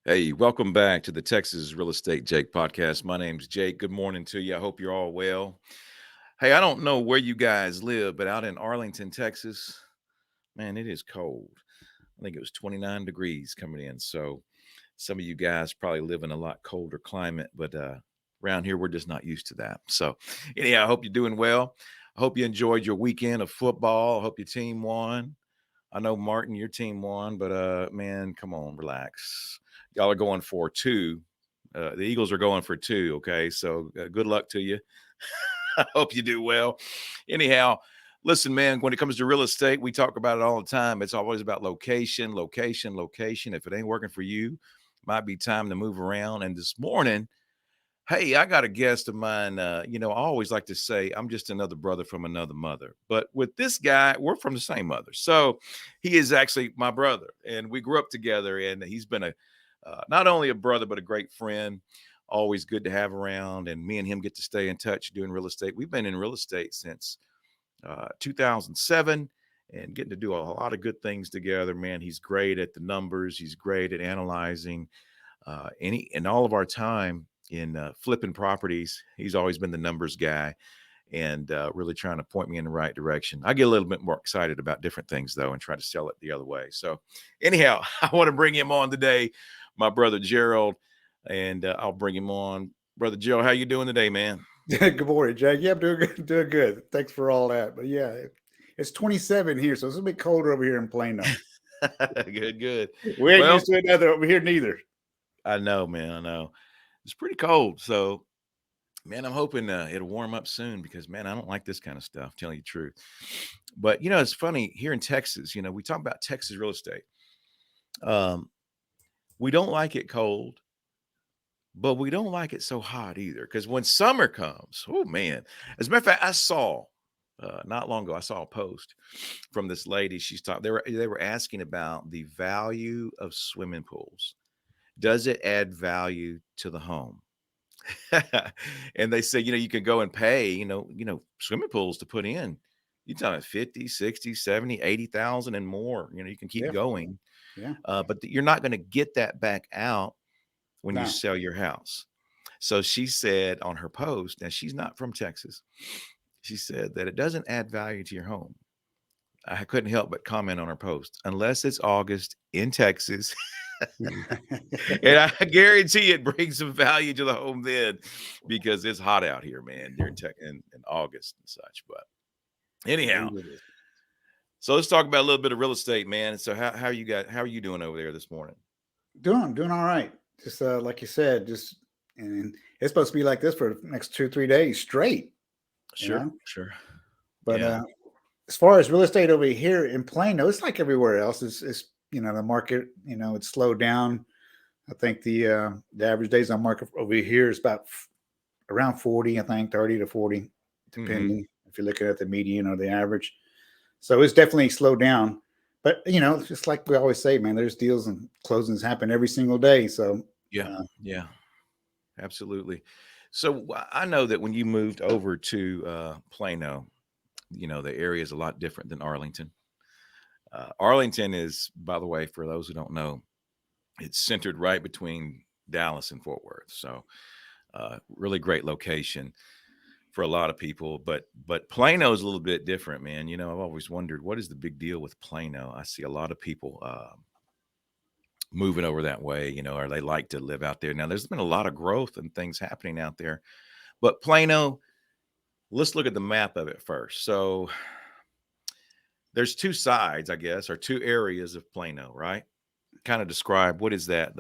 Hey, welcome back to the Texas Real Estate Jake podcast. My name's Jake. Good morning to you. I hope you're all well. Hey, I don't know where you guys live, but out in Arlington, Texas, man, it is cold. I think it was 29 degrees coming in. So some of you guys probably live in a lot colder climate, but around here, we're just not used to that. So, anyhow, I hope you're doing well. I hope you enjoyed your weekend of football. I hope your team won. I know Martin, your team won, but man, come on, relax. Y'all are going for two. The Eagles are going for two. Okay, so good luck to you. I hope you do well. Anyhow, listen, man. When it comes to real estate, we talk about it all the time. It's always about location, location, location. If it ain't working for you, might be time to move around. And this morning, hey, I got a guest of mine. I always like to say I'm just another brother from another mother. But with this guy, we're from the same mother. So he is actually my brother, and we grew up together. And he's been not only a brother, but a great friend. Always good to have around. And me and him get to stay in touch doing real estate. We've been in real estate since 2007 and getting to do a lot of good things together. Man, he's great at the numbers, he's great at analyzing and all of our time in flipping properties. He's always been the numbers guy and really trying to point me in the right direction. I get a little bit more excited about different things though and try to sell it the other way. So anyhow, I want to bring him on today, my brother Gerald, and I'll bring him on. Brother Gerald, how you doing today, man? Good morning, Jake. Yeah, I'm doing good. Doing good. Thanks for all that. But yeah, it's 27 here, so it's a bit colder over here in Plano. Good, good. We ain't Well, used to it over here neither. I know, man. I know it's pretty cold. So, man, I'm hoping it'll warm up soon because, man, I don't like this kind of stuff, telling you the truth. But, it's funny here in Texas, we talk about Texas real estate. Um, we don't like it cold, but we don't like it so hot either. Because when summer comes, oh, man. As a matter of fact, I saw not long ago, I saw a post from this lady. She's talking, they were asking about the value of swimming pools. Does it add value to the home? And they say, you can go and pay, swimming pools to put in. You're talking 50, 60, 70, 80,000 and more. You can keep Yeah, going. yeah. But you're not going to get that back out when you No, sell your house. So she said on her post, and she's not from Texas, she said that it doesn't add value to your home. I couldn't help but comment on her post, unless it's August in Texas. And I guarantee it brings some value to the home then because it's hot out here, man, during in August and such. But anyhow, indeed it is. so let's talk about a little bit of real estate, man. So how are you doing over there this morning? Doing all right. Just like you said, just and it's supposed to be like this for the next 2 3 days straight. You Sure, know, sure. but Yeah. as far as real estate over here in Plano, it's like everywhere else. It's the market. It's slowed down. I think the average days on market over here is about around 40, I think 30 to 40, Mm-hmm. depending if you're looking at the median or the average. So it's definitely slowed down. But, just like we always say, man, there's deals and closings happen every single day. So, Yeah, uh, yeah, absolutely. So I know that when you moved over to Plano, the area is a lot different than Arlington. Arlington is, by the way, for those who don't know, it's centered right between Dallas and Fort Worth. So really great location for a lot of people. But Plano is a little bit different, man. I've always wondered what is the big deal with Plano. I see a lot of people moving over that way, or they like to live out there. Now there's been a lot of growth and things happening out there, but Plano. Let's look at the map of it first. So there's two sides, I guess, or two areas of Plano, right? Kind of describe what is that?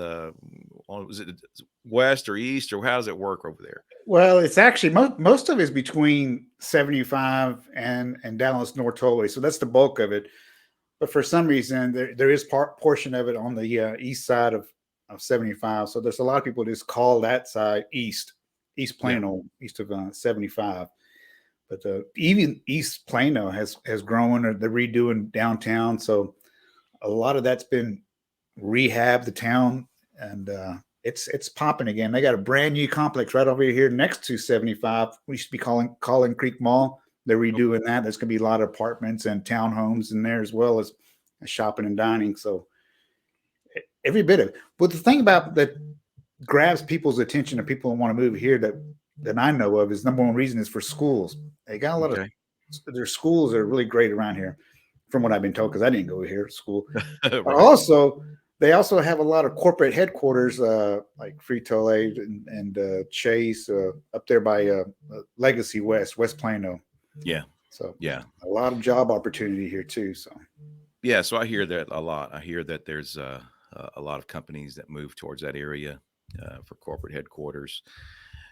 Is it west or east, or how does it work over there? well, it's actually most of it is between 75 and Dallas North Tollway. So that's the bulk of it. But for some reason, there is portion of it on the east side of 75. So there's a lot of people just call that side East Yeah. Plano, east of 75. But even East Plano has grown. Or they're redoing downtown, so a lot of that's been rehab the town, and it's popping again. They got a brand new complex right over here next to 75. We used to be calling Collin Creek Mall. They're Okay. redoing that. There's going to be a lot of apartments and townhomes in there as well as shopping and dining. So every bit of it. But the thing about that grabs people's attention and people want to move here that I know of is number one reason is for schools. They got a lot of Okay. their schools are really great around here, from what I've been told, because I didn't go here to school. But Right. also, they also have a lot of corporate headquarters, like Frito Lay and Chase up there by Legacy West, West Plano. Yeah. So Yeah. a lot of job opportunity here too. So Yeah. So I hear that a lot. I hear that there's a lot of companies that move towards that area for corporate headquarters.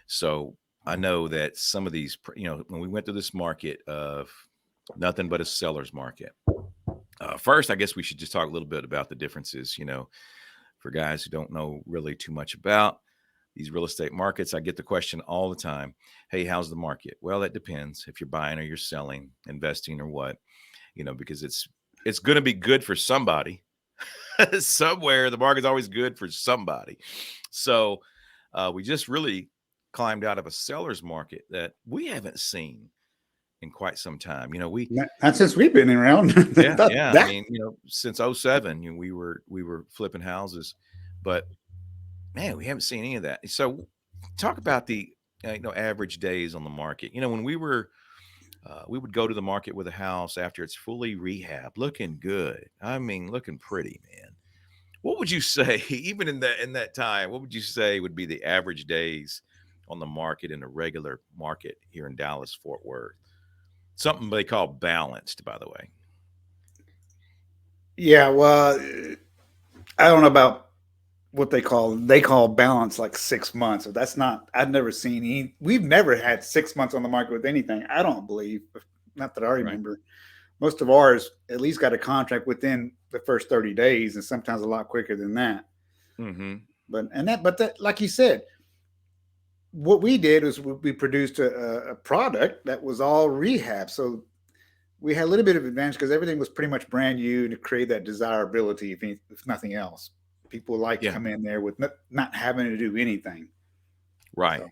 So I know that some of these, when we went to this market of nothing but a seller's market. First, I guess we should just talk a little bit about the differences, for guys who don't know really too much about these real estate markets. I get the question all the time. Hey, how's the market? Well, it depends if you're buying or you're selling, investing or what, because it's going to be good for somebody. Somewhere the market's always good for somebody. So we just really climbed out of a seller's market that we haven't seen in quite some time. not since we've been around. Yeah, that, yeah. I that mean, since '07, we were flipping houses, but man, we haven't seen any of that. So talk about the average days on the market. When we would go to the market with a house after it's fully rehab, looking good. I mean, looking pretty, man. What would you say, even in that time, what would you say would be the average days on the market in a regular market here in Dallas, Fort Worth? Something they call balanced, by the way. Yeah, well, I don't know about what they call balance like 6 months. So that's not. I've never seen any. We've never had 6 months on the market with anything. I don't believe, not that I Right. remember. Most of ours at least got a contract within the first 30 days, and sometimes a lot quicker than that. Hmm. But like you said, what we did was we produced a product that was all rehab. So we had a little bit of advantage because everything was pretty much brand new to create that desirability, if nothing else. People like to Yeah. come in there with not having to do anything. Right. So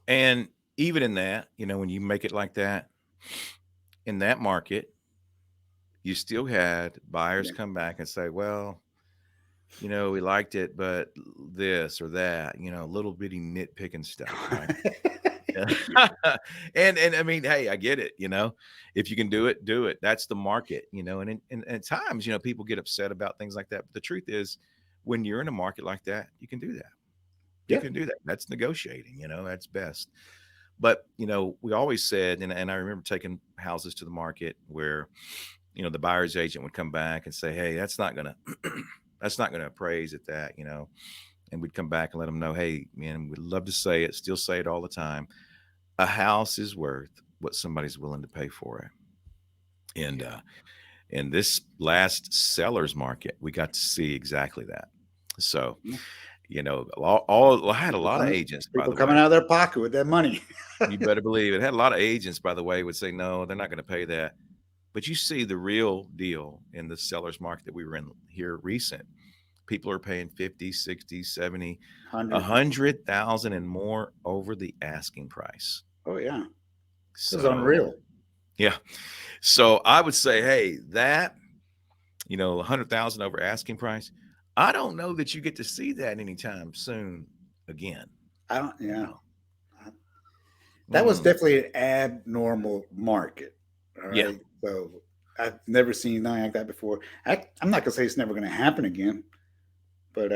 And even in that, when you make it like that, in that market, you still had buyers yeah. come back and say, well, we liked it, but this or that, little bitty nitpicking stuff, right? Yeah. And I mean, hey, I get it, if you can do it, do it. That's the market, and at times, people get upset about things like that. But the truth is, when you're in a market like that, you can do that. You Yeah. can do that. That's negotiating, that's best. But, we always said, and I remember taking houses to the market where, the buyer's agent would come back and say, hey, that's not gonna that's not gonna appraise at that, and we'd come back and let them know, hey, man, we'd love to say it, still say it all the time. A house is worth what somebody's willing to pay for it. And in this last seller's market, we got to see exactly that. So, Yeah. I had a People lot of coming, agents, by people the coming way. out of their pocket with that money. You better believe it. Had a lot of agents, by the way, would say, no, they're not going to pay that. But you see the real deal in the seller's market that we were in here recent. People are paying 50, 60, 70, 100. 100,000 and more over the asking price. Oh yeah, this is So, unreal. yeah. So I would say, hey, that, 100,000 over asking price, I don't know that you get to see that anytime soon again. I don't. Yeah, No. that was Mm, definitely an abnormal market. All yeah. right, so I've never seen anything like that before. I'm not gonna say it's never going to happen again, but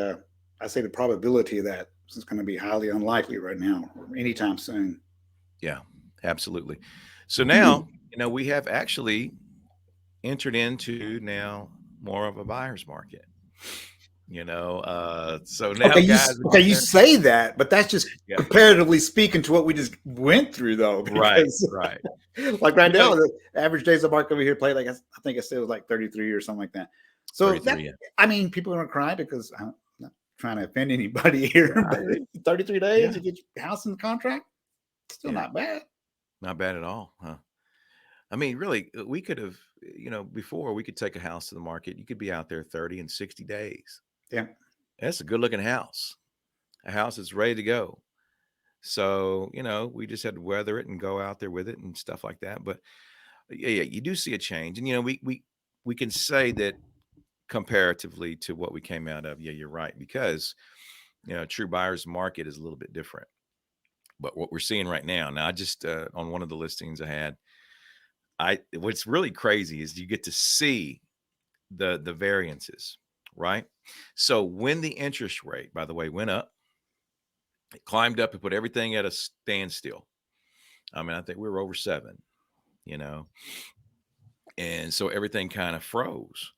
I say the probability of that is going to be highly unlikely right now or anytime soon. Yeah. Absolutely. So now, we have actually entered into now more of a buyer's market. So now Okay, guys are okay, getting you there. say that, but that's just Yeah. comparatively speaking to what we just went through, though, Right. because Right. like right You now, know, the average days of market over here play like I think I said it was like 33 or something like that. So that 33. Yeah. I mean, people are gonna cry because I'm not trying to offend anybody here, Yeah. but 33 days Yeah. to get your house in the contract, still Yeah. not bad. Not bad at all, huh? I mean, really, we could have, before we could take a house to the market, you could be out there 30 and 60 days. Yeah, That's a good looking house, a house that's ready to go. So, we just had to weather it and go out there with it and stuff like that. But yeah, you do see a change. And, we can say that comparatively to what we came out of. Yeah, you're right, because true buyer's market is a little bit different. But what we're seeing right now, I just on one of the listings I had, what's really crazy is you get to see the variances, right? So when the interest rate, by the way, went up, it climbed up and put everything at a standstill. I mean, I think we were over 7, you know, and so everything kind of froze.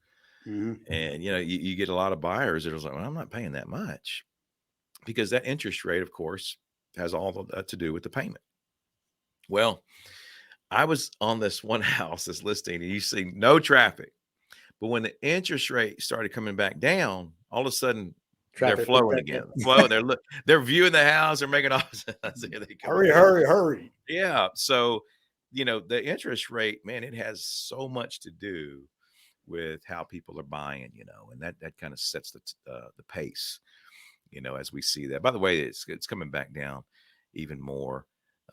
Mhm. And you get a lot of buyers that are like, well, I'm not paying that much, because that interest rate, of course, has all of that to do with the payment. Well, I was on this one house, this listing, and you see no traffic. But when the interest rate started coming back down, all of a sudden they're Traffic picked flowing back again. up. Flowing. They're viewing the house. They're making offers. I see they come Hurry, again. hurry, hurry. Yeah. So the interest rate, man, it has so much to do with how people are buying. And that kind of sets the pace. As we see that. By the way, it's coming back down even more.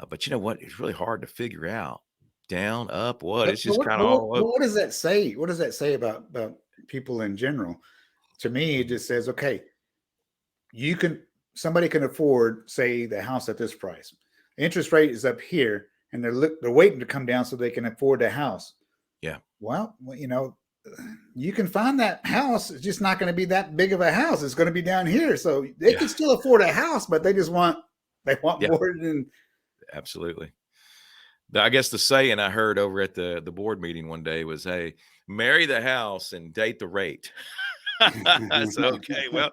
But you know what? It's really hard to figure out. Down, up, what? It's just kind of all over. What does that say? What does that say about people in general? To me, it just says, okay, somebody can afford, say, the house at this price. The interest rate is up here, and they're waiting to come down so they can afford the house. Yeah. Well, you can find that house. It's just not going to be that big of a house. It's going to be down here, so they can still afford a house, but they want Yeah. more than. Absolutely. I guess the saying I heard over at the board meeting one day was, "Hey, marry the house and date the rate." So, okay, well,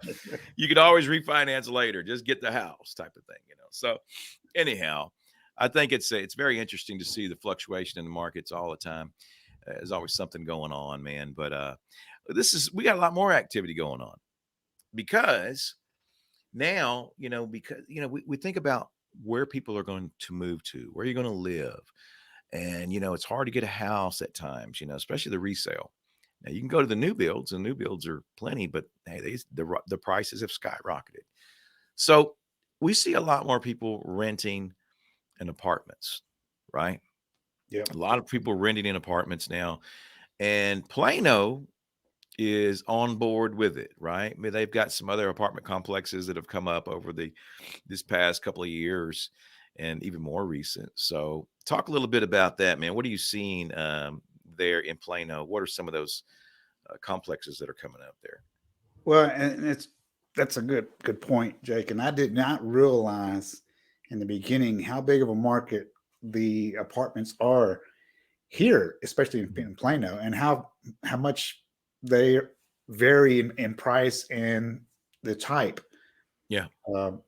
you could always refinance later. Just get the house, type of thing. So, anyhow, I think it's very interesting to see the fluctuation in the markets all the time. There's always something going on, man. But we got a lot more activity going on, because now, we think about where people are going to move to, where you're going to live. And, it's hard to get a house at times, especially the resale. Now, you can go to the new builds, and new builds are plenty, but hey, the prices have skyrocketed. So we see a lot more people renting in apartments, right? Yeah. A lot of people renting in apartments now. And Plano is on board with it, right? I mean, they've got some other apartment complexes that have come up over this past couple of years, and even more recent. So talk a little bit about that, man. What are you seeing there in Plano? What are some of those complexes that are coming up there? Well, and that's a good point, Jake. And I did not realize in the beginning how big of a market the apartments are here, especially in Plano, and how much they vary in price and the type. Yeah. Um,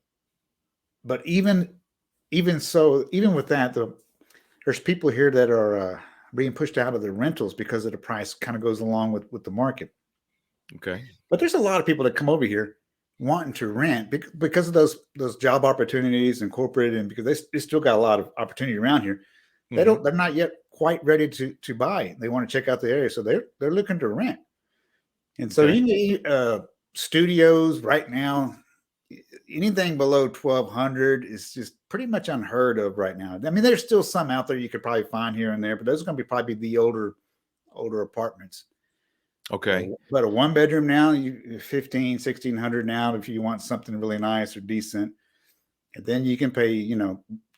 but even so, even with that, there's people here that are being pushed out of their rentals because of the price kind of goes along with the market. Okay. But there's a lot of people that come over here wanting to rent because of those job opportunities and corporate, and because they still got a lot of opportunity around here. Mm-hmm. They're not yet quite ready to buy. They want to check out the area, so they're looking to rent. And so Okay. studios right now, anything below 1,200 is just pretty much unheard of right now. I mean, there's still some out there you could probably find here and there, but those are going to be probably the older apartments. Okay. But a one bedroom now, 1,600 now if you want something really nice or decent. And then you can pay,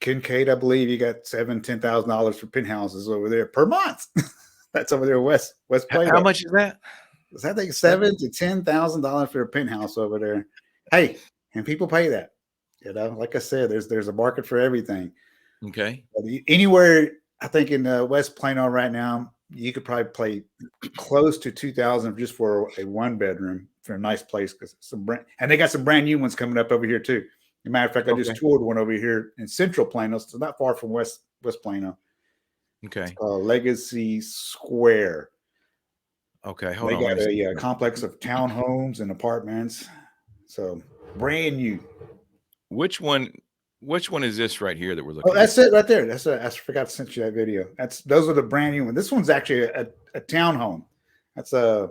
Kincaid, I believe you got $10,000 for penthouses over there per month. That's over there West How Plato. much is that? Is that like $7,000 to $10,000 for a penthouse over there? Hey, and people pay that. Like I said, there's a market for everything. Okay. Anywhere, I think in West Plano right now, you could probably pay close to 2,000 just for a one bedroom for a nice place, because and they got some brand new ones coming up over here too. As a matter of fact, I just Okay. toured one over here in Central Plano, so not far from West Plano. It's Okay. called Legacy Square. Okay. Hold They on. Let got me see. a complex of townhomes and apartments, so brand new. Which one? Which one is this right here that we're Oh, looking at? that's it right there. I forgot to send you that video. Those are the brand new ones. This one's actually a townhome. That's a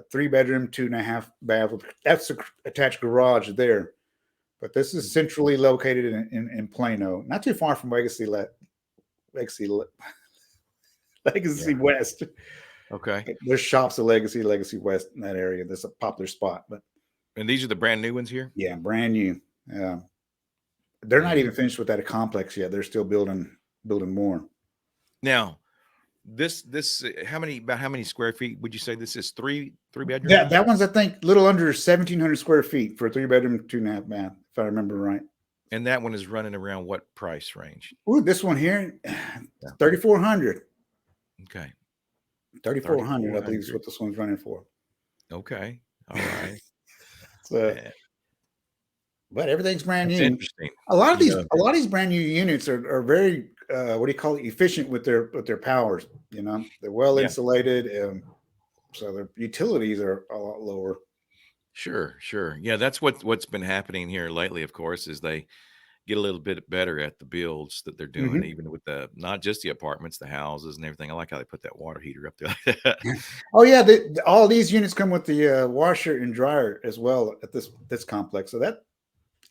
3 bedroom, 2.5 bath. That's a attached garage there. But this is centrally located in Plano, not too far from Legacy Yeah. West. Okay. There's shops of Legacy West in that area. That's a popular spot. But And these are the brand new ones here? yeah, brand new. Uh, they're not Mm. even finished with that complex yet. They're still building more. Now, this how many square feet would you say this is? Three That bedrooms? that one's I think a little under 1,700 square feet for a 3 bedroom, 2.5 bath, if I remember right. And that one is running around what price range? Ooh, this one here, Yeah. 3,400. Okay. 3,400, I believe is 3,400. what this one's running for. Okay. All right. So, Eh, but everything's brand that's new. interesting. A lot of You these, know, a lot of these brand new units are very, what do you call it, efficient with their powers. You know, they're well yeah. insulated, so their utilities are a lot lower. Sure, sure. Yeah, that's what's been happening here lately, of course, is they get a little bit better at the builds that they're doing, Hmm. even with the not just the apartments, the houses and everything. I like how they put that water heater up there like that. Oh yeah, all these units come with the washer and dryer as well at this complex. So that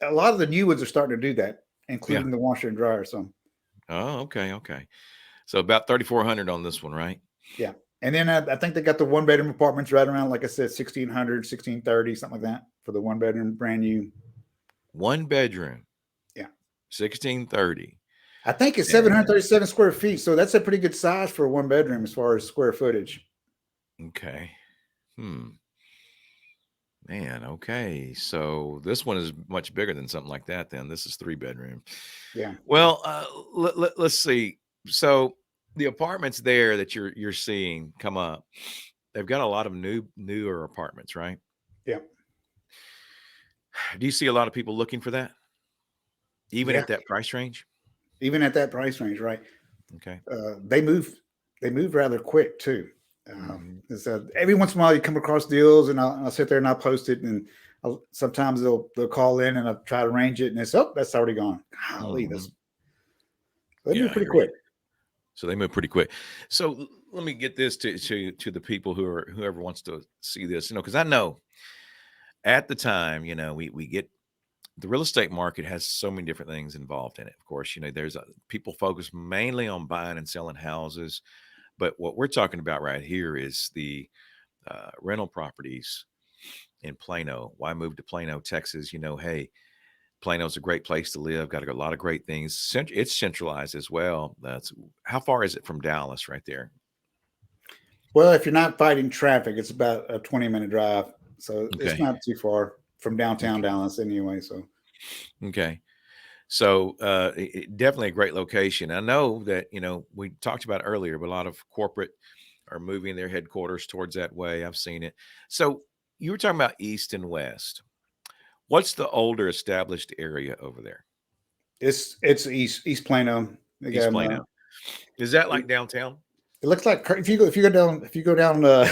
a lot of the new ones are starting to do that, Yeah. including the washer and dryer. So Oh, okay, okay. So about 3,400 on this one, right? yeah, and then I think they got the 1 bedroom apartments right around, like I said, 1,600, 1,630, something like that for the 1 bedroom, brand new. One bedroom, Yeah, 1630. I think it's And 737 square feet, so that's a pretty good size for a 1 bedroom as far as square footage. okay. Hmm. Man, okay. So this one is much bigger than something like that then. This is 3 bedroom. Yeah, Well, let's see. So the apartments there that you're seeing come up, they've got a lot of newer apartments, right? yeah, Do you see a lot of people looking for that, even yeah. at that price range? Even at that price range, right? Okay. uh, they move they move rather quick too. Hmm. Every once in a while you come across deals, and I'll sit there and I'll post it, and sometimes they'll call in and I'll try to arrange it, and it's that's already gone. Golly, Hmm. they move Yeah, I pretty hear you. quick. So they move pretty quick. So let me get this to the people whoever wants to see this, because I know at the time, we get the real estate market has so many different things involved in it. Of course, there's people focus mainly on buying and selling houses, but what we're talking about right here is the rental properties in Plano. Why move to Plano, Texas? Hey, Plano's a great place to live. Got a lot of great things. It's centralized as well. That's how far is it from Dallas, right there? Well, if you're not fighting traffic, it's about a 20-minute drive, so it's Okay. not too far from downtown Okay. Dallas anyway. So Okay. So definitely a great location. I know that we talked about earlier, but a lot of corporate are moving their headquarters towards that way. I've seen it. So you were talking about east and west. What's the older established area over there? it's East Plano. They East got Plano. Is that like downtown? it looks like if you go down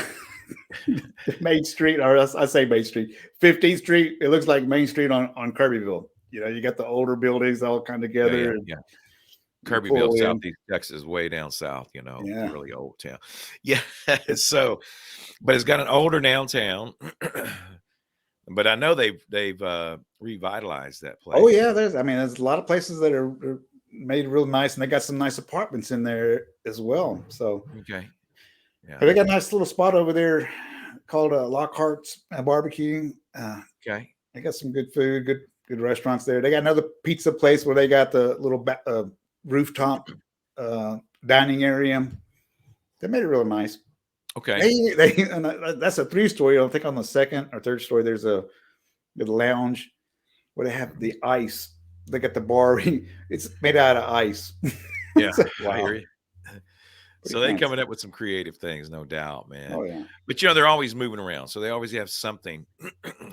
Main Street, or I say Main Street, 15th Street. It looks like Main Street on Kirbyville. You know, you got the older buildings all kind of Yeah, yeah, together, and yeah. you Kirbyville, pull in. Southeast Texas, way down south, Yeah, really old town. Yeah. So, but it's got an older downtown. But I know they've revitalized that oh place. yeah. There's a lot of places that are made real nice, and they got some nice apartments in there as well. So, Okay. Yeah. but they got a nice little spot over there called Lockhart's Barbecue. Okay. They got some good food, good restaurants there. They got another pizza place where they got the little rooftop dining area. They made it real nice. Okay. And that's a 3 story. I think on the second or third story there's a the lounge where they have the ice. They got the bar. It's made out of ice. Yeah, It's like, I hear wow, you. pretty So they fancy. coming up with some creative things, no doubt, man. Oh yeah, But they're always moving around, so they always have something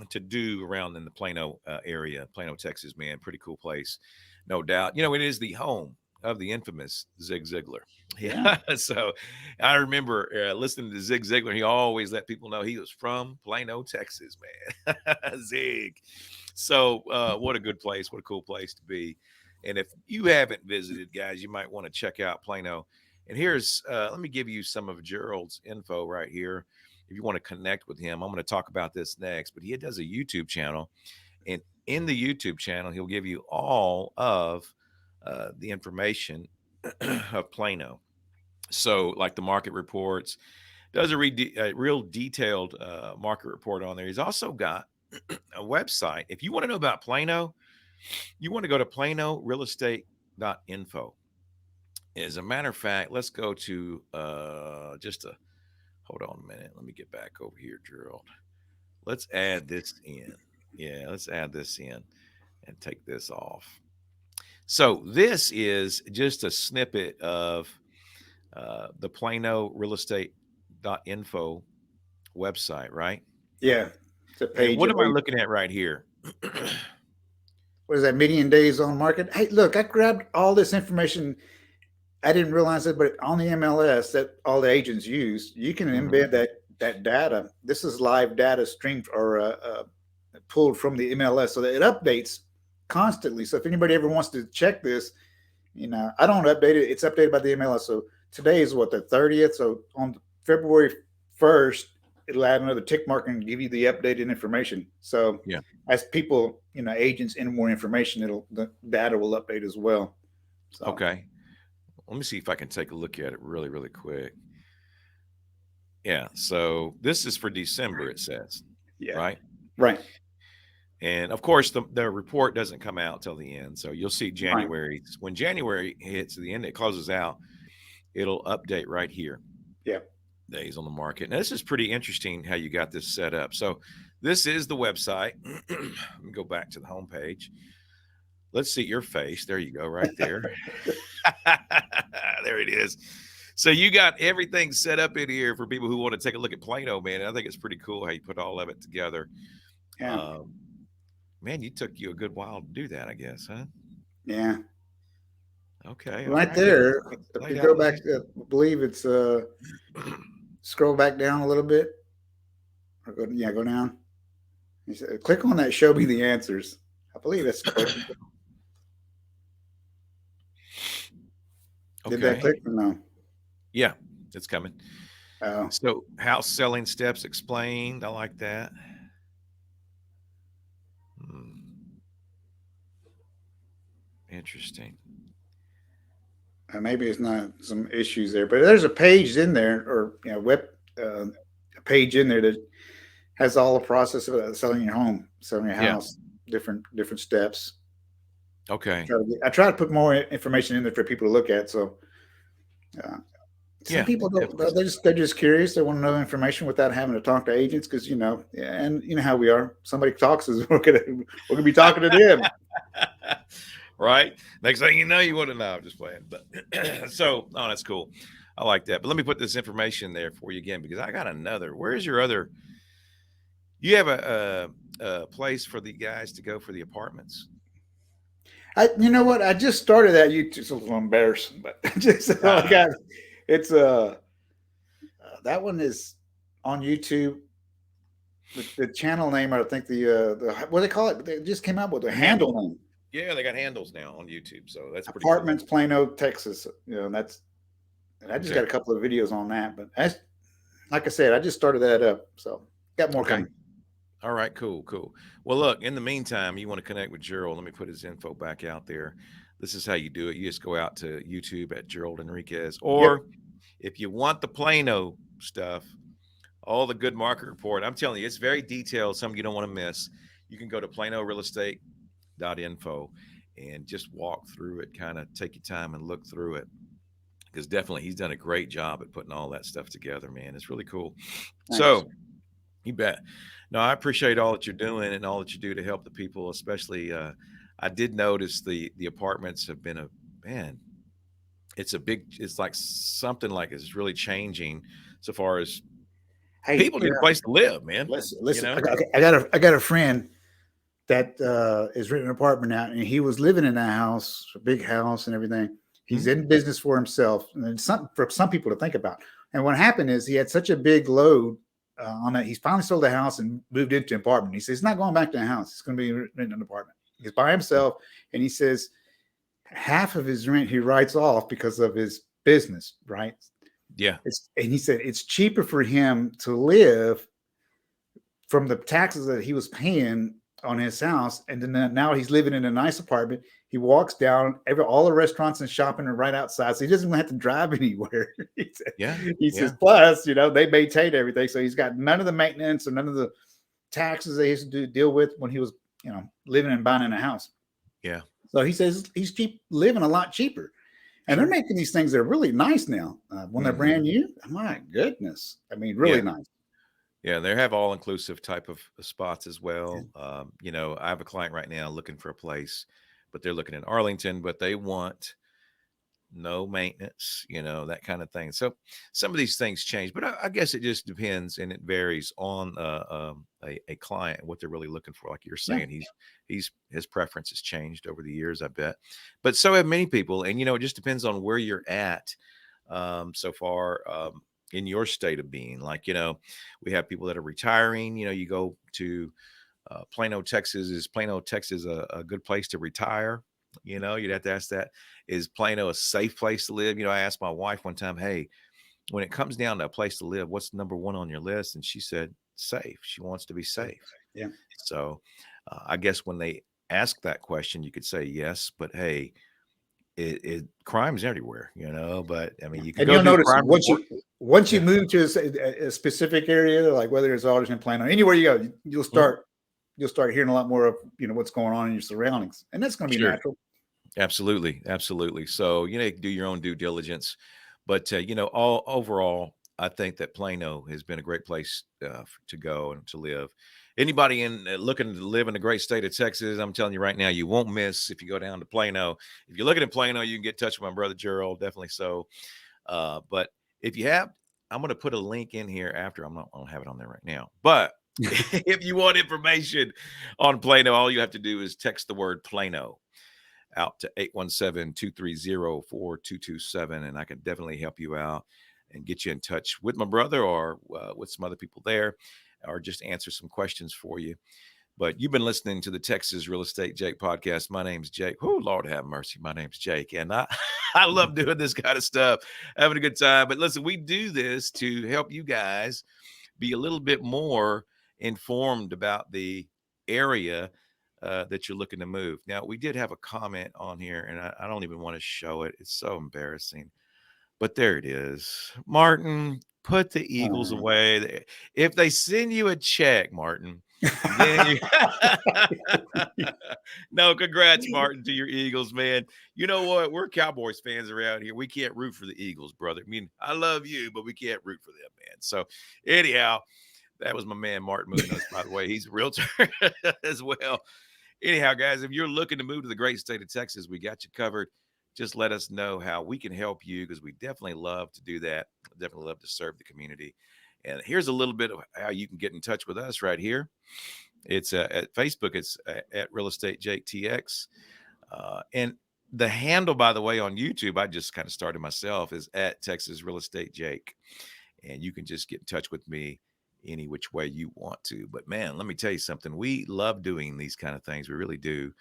to do around in the Plano area, Plano, Texas. Man, pretty cool place, no doubt. It is the home of the infamous Zig Ziglar. yeah, Yeah, so I remember listening to Zig Ziglar. He always let people know he was from Plano, Texas, man. Zig. So what a good place, what a cool place to be. And if you haven't visited, guys, you might want to check out Plano. And here's let me give you some of Gerald's info right here. If you want to connect with him, I'm going to talk about this next. But he does a YouTube channel, and in the YouTube channel, he'll give you all of the information of Plano. So, like the market reports, does a real detailed market report on there. He's also got a website. If you want to know about Plano, you want to go to planorealestate.info. As a matter of fact, let's go to just a hold on a minute. Let me get back over here, Gerald. Let's add this in. Yeah, let's add this in and take this off. So this is just a snippet of the Plano Real Estate.info website, right? Yeah, it's a And page what of am I looking at right here? what is that, median days on market. Hey, look, I grabbed all this information. I didn't realize it, but on the MLS that all the agents use, you can Mhm. embed that data. This is live data streamed or pulled from the MLS, so that it updates constantly. So if anybody ever wants to check this, I don't update it. It's updated by the MLS. So today is what, the 30th. So on February 1st, it'll add another tick mark and give you the updated information. So Yeah. as people, agents enter more information, the data will update as well. So Okay. Let me see if I can take a look at it really, really quick. Yeah. So this is for December, it says, yeah, right? right, And of course, the report doesn't come out till the end. So you'll see right, January. When January hits the end, it closes out, it'll update right here. yeah. Days on the market. Now, this is pretty interesting how you got this set up. So this is the website. Let me go back to the homepage. Let's see your face. There you go, right there. There it is. So you got everything set up in here for people who want to take a look at Plano, man. I think it's pretty cool how you put all of it together. Yeah, Um, Man, you took you a good while to do that, I guess, huh? yeah. Okay, all Right right. Yeah, there. it's If you laid go out back, nice. I believe it's scroll back down a little bit, or go down. You say, click on that. Show me the answers. I believe that's click. Did that Okay. click or no? Yeah, it's coming. Oh, So house selling steps explained. I like that. Hmm, interesting. maybe it's not some issues there, but there's a page in there, or web uh, a page in there that has all the process of selling your home, selling your Yeah. house, different steps. Okay. I try to put more information in there for people to look at. So uh, some Yeah. people don't. Definitely. They're just curious. They want to know information without having to talk to agents, because and you know how we are. Somebody talks, is we're gonna be talking to them. Right. Next thing you know, you want to know. I'm just playing. But so, oh, that's cool. I like that. But let me put this information there for you again because I got another. Where's your other? You have a place for the guys to go for the apartments. You know what? I just started that YouTube. It's a little embarrassing, but just I Ah, got it's that one is on YouTube. The channel name, I think the what do they call it? They just came out with a the handle. handle name. Yeah, they got handles now on YouTube, so that's pretty cool. Apartments, Plano, Texas. And I just Okay. got a couple of videos on that. But like I said, I just started that up, so got more Okay. coming. All right, cool, cool. Well, look, in the meantime, you want to connect with Gerald. Let me put his info back out there. This is how you do it. You just go out to YouTube at Gerald Enriquez. Yep. Or if you want the Plano stuff, all the good market report, I'm telling you, it's very detailed, something you don't want to miss. You can go to planorealestate.info and just walk through it, kind of take your time and look through it. Because definitely he's done a great job at putting all that stuff together, man. It's really cool. Thanks. So you bet. No, I appreciate all that you're doing and all that you do to help the people, especially I did notice the apartments have been a man, it's like something like it's really changing so far as Hey, people need a place to live, man. You listen. know? I got a friend that is renting an apartment out, and he was living in that house, a big house, and everything. He's Mhm. in business for himself, and it's something for some people to think about. And what happened is he had such a big load on that. He's finally sold the house and moved into an apartment. He says he's not going back to the house. He's going to be renting an apartment. He's by himself, and he says half of his rent he writes off because of his business. Right? Yeah. And he said it's cheaper for him to live from the taxes that he was paying on his house, and then now he's living in a nice apartment. He walks down all the restaurants and shopping are right outside, so he doesn't have to drive anywhere. Yeah. He says, Yeah. plus, they maintain everything, so he's got none of the maintenance or none of the taxes they used to deal with when he was, living and buying in a house. Yeah. So he says he's living a lot cheaper. And they're Sure. making these things that are really nice now. When they're Hmm. brand new, my goodness. I mean, really Yeah. nice. Yeah. They have all inclusive type of spots as Yeah. well. I have a client right now looking for a place, but they're looking in Arlington, but they want no maintenance, that kind of thing. So some of these things change, but I guess it just depends and it varies on a client and what they're really looking for. Like you're Yeah. saying, his preference has changed over the years, I bet. But so have many people, and it just depends on where you're at so far in your state of being. Like we have people that are retiring. You go to Plano, Texas. Is Plano, Texas a good place to retire? You'd have to ask that. Is Plano a safe place to live? I asked my wife one time, hey, when it comes down to a place to live, what's number one on your list? And she said, safe. She wants to be Safe. safe. Yeah. So I guess when they ask that question, you could say yes, but hey, crime's everywhere, but I mean, Yeah. you can And go you'll do notice crime once report. you Yeah. move to a specific area, like whether it's Alderson, Plano, anywhere you go, Mhm. you'll start hearing a lot more of what's going on in your surroundings, and that's going to be Sure. natural. Absolutely, absolutely. So, you can do your own due diligence, but all overall, I think that Plano has been a great place to go and to live. Anybody in looking to live in the great state of Texas, I'm telling you right now, you won't miss if you go down to Plano. If you're looking at Plano, you can get in touch with my brother Gerald, definitely so. But if you have, I'm going to put a link in here after. I don't have it on there right now, but if you want information on Plano, all you have to do is text the word Plano out to 817-230-4227, and I can definitely help you out and get you in touch with my brother or with some other people there, or just answer some questions for you. But you've been listening to the Texas Real Estate Jake podcast. My name's Jake. Oh, Lord have mercy. My name's Jake. And I, I love doing this kind of stuff, having a good time. But listen, we do this to help you guys be a little bit more informed about the area that you're looking to move. Now, we did have a comment on here, and I don't even want to show it. It's so embarrassing. But there it is. Martin, put the Eagles Uh, away. If they send you a check, Martin, then you no, congrats, Martin, to your Eagles, man. You know what? We're Cowboys fans around here. We can't root for the Eagles, brother. I mean, I love you, but we can't root for them, man. So anyhow, that was my man Martin Munoz, by the way. He's a realtor as well. Anyhow, guys, if you're looking to move to the great state of Texas, we got you covered. Just let us know how we can help you because we definitely love to do that. Definitely love to serve the community. And here's a little bit of how you can get in touch with us right here. It's at Facebook. It's at Real Estate Jake TX. And the handle, by the way, on YouTube, I just kind of started myself, is at Texas Real Estate Jake. And you can just get in touch with me any which way you want to. But man, let me tell you something. We love doing these kind of things. We really do.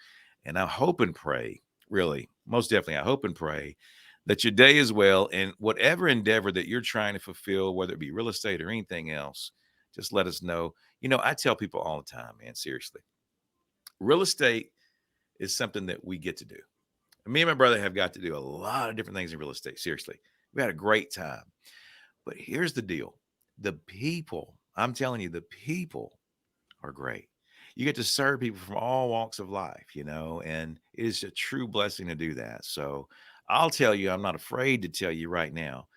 And I hope and pray, really, most definitely, I hope and pray that your day is well and whatever endeavor that you're trying to fulfill, whether it be real estate or anything else, just let us know. I tell people all the time, man, seriously, real estate is something that we get to do. Me and my brother have got to do a lot of different things in real estate. Seriously, we had a great time. But here's the deal. The people, I'm telling you, the people are great. You get to serve people from all walks of life, and it is a true blessing to do that. So I'll tell you, I'm not afraid to tell you right now,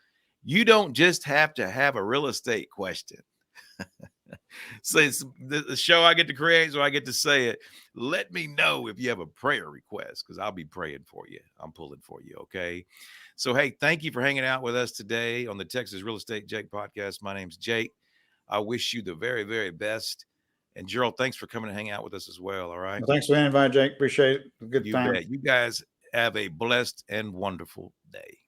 you don't just have to have a real estate question. So it's the show I get to create, so I get to say it. Let me know if you have a prayer request because I'll be praying for you. I'm pulling for you. Okay. So, hey, thank you for hanging out with us today on the Texas Real Estate Jake podcast. My name's Jake. I wish you the very, very best. And Gerald, thanks for coming to hang out with us as well. All right. well, thanks for the invite, Jake. Appreciate it. A good You time. bet. You guys have a blessed and wonderful day.